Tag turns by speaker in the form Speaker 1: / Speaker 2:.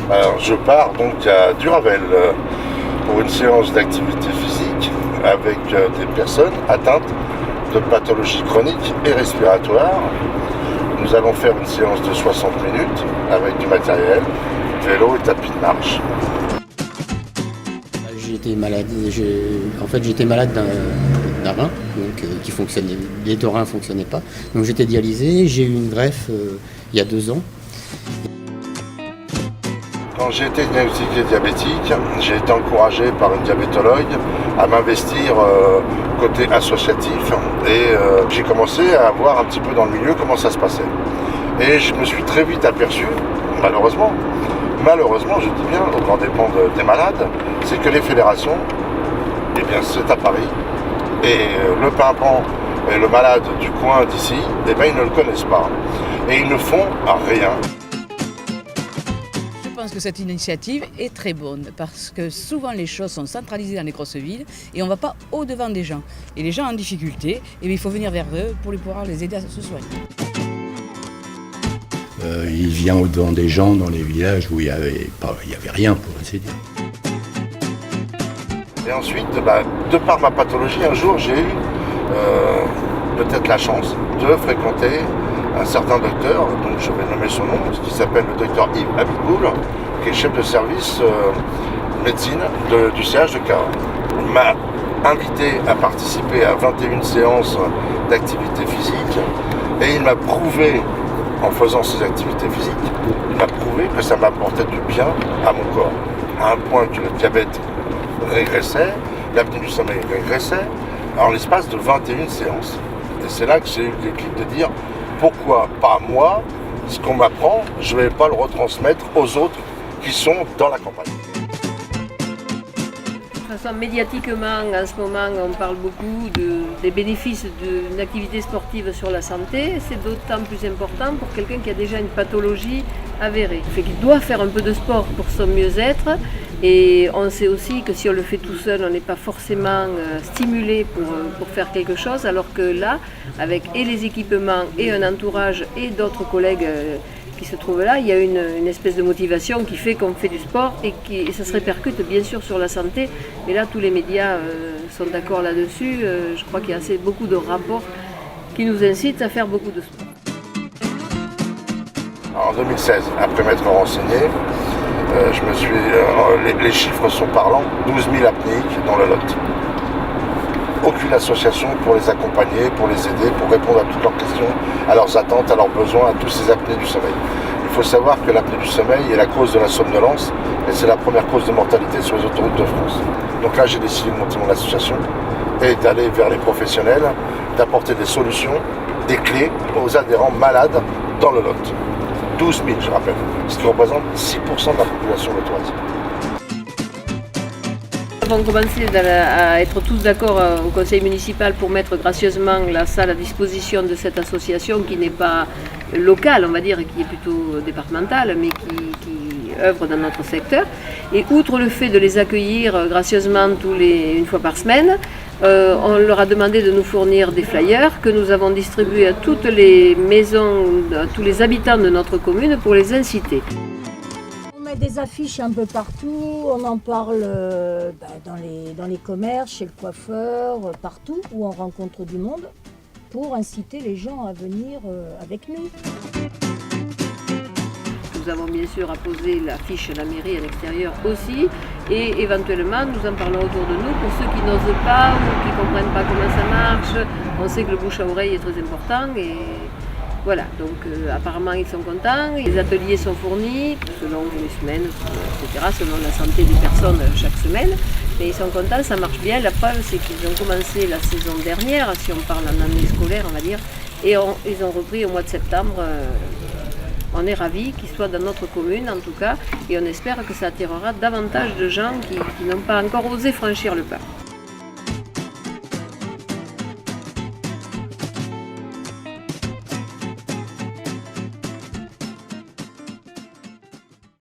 Speaker 1: Alors je pars donc à Duravel pour une séance d'activité physique avec des personnes atteintes de pathologies chroniques et respiratoires. Nous allons faire une séance de 60 minutes avec du matériel, vélo et tapis de marche.
Speaker 2: J'étais malade, j'étais malade d'un rein qui fonctionnait, les deux reins ne fonctionnaient pas. Donc j'étais dialysé, j'ai eu une greffe il y a 2 ans.
Speaker 1: Quand j'ai été diagnostiqué diabétique, j'ai été encouragé par une diabétologue à m'investir côté associatif et j'ai commencé à voir un petit peu dans le milieu comment ça se passait. Et je me suis très vite aperçu, malheureusement, je dis bien, au grand dépend des malades, c'est que les fédérations, eh bien c'est à Paris, et le pimpant et le malade du coin d'ici, eh bien ils ne le connaissent pas. Et ils ne font rien.
Speaker 3: Je pense que cette initiative est très bonne parce que souvent les choses sont centralisées dans les grosses villes et on ne va pas au-devant des gens. Et les gens en difficulté, il faut venir vers eux pour pouvoir les aider à se soigner.
Speaker 4: Il vient au-devant des gens dans les villages où il y avait rien pour ainsi dire.
Speaker 1: Et ensuite, de par ma pathologie, un jour j'ai eu peut-être la chance de fréquenter un certain docteur, donc je vais nommer son nom, qui s'appelle le docteur Yves Abitboul, qui est chef de service médecine du CH de Cahors. Il m'a invité à participer à 21 séances d'activité physique et il m'a prouvé, en faisant ces activités physiques, il m'a prouvé que ça m'apportait du bien à mon corps, à un point que le diabète régressait, l'apnée du sommeil régressait, en l'espace de 21 séances. Et c'est là que j'ai eu le déclic de dire pourquoi pas moi, ce qu'on m'apprend, je ne vais pas le retransmettre aux autres qui sont dans la campagne.
Speaker 5: De toute façon, médiatiquement, en ce moment, on parle beaucoup des bénéfices d'une activité sportive sur la santé. C'est d'autant plus important pour quelqu'un qui a déjà une pathologie avérée. Fait qu'il doit faire un peu de sport pour son mieux-être. Et on sait aussi que si on le fait tout seul, on n'est pas forcément stimulé pour faire quelque chose. Alors que là, avec et les équipements et un entourage et d'autres collègues qui se trouvent là, il y a une espèce de motivation qui fait qu'on fait du sport et ça se répercute bien sûr sur la santé. Mais là, tous les médias sont d'accord là-dessus. Je crois qu'il y a beaucoup de rapports qui nous incitent à faire beaucoup de sport.
Speaker 1: En 2016, après m'être renseigné, les chiffres sont parlants, 12 000 apnéiques dans le Lot. Aucune association pour les accompagner, pour les aider, pour répondre à toutes leurs questions, à leurs attentes, à leurs besoins, à tous ces apnées du sommeil. Il faut savoir que l'apnée du sommeil est la cause de la somnolence et c'est la première cause de mortalité sur les autoroutes de France. Donc là, j'ai décidé de monter mon association et d'aller vers les professionnels, d'apporter des solutions, des clés aux adhérents malades dans le Lot. 12 000, je rappelle, ce qui représente 6% de la population lotoise.
Speaker 5: Nous avons commencé à être tous d'accord au conseil municipal pour mettre gracieusement la salle à disposition de cette association qui n'est pas locale, on va dire, qui est plutôt départementale, mais qui œuvre dans notre secteur. Et outre le fait de les accueillir gracieusement une fois par semaine, on leur a demandé de nous fournir des flyers que nous avons distribués à toutes les maisons, à tous les habitants de notre commune pour les inciter.
Speaker 6: On met des affiches un peu partout, on en parle dans les commerces, chez le coiffeur, partout où on rencontre du monde pour inciter les gens à venir avec nous.
Speaker 5: Nous avons bien sûr apposé l'affiche à la mairie à l'extérieur aussi et éventuellement nous en parlons autour de nous pour ceux qui n'osent pas ou qui ne comprennent pas comment ça marche. On sait que le bouche à oreille est très important et voilà, donc apparemment ils sont contents. Les ateliers sont fournis selon les semaines, etc., selon la santé des personnes chaque semaine. Mais ils sont contents, ça marche bien. La preuve c'est qu'ils ont commencé la saison dernière, si on parle en année scolaire on va dire, et ils ont repris au mois de septembre. On est ravis qu'ils soient dans notre commune en tout cas et on espère que ça attirera davantage de gens qui n'ont pas encore osé franchir le pas.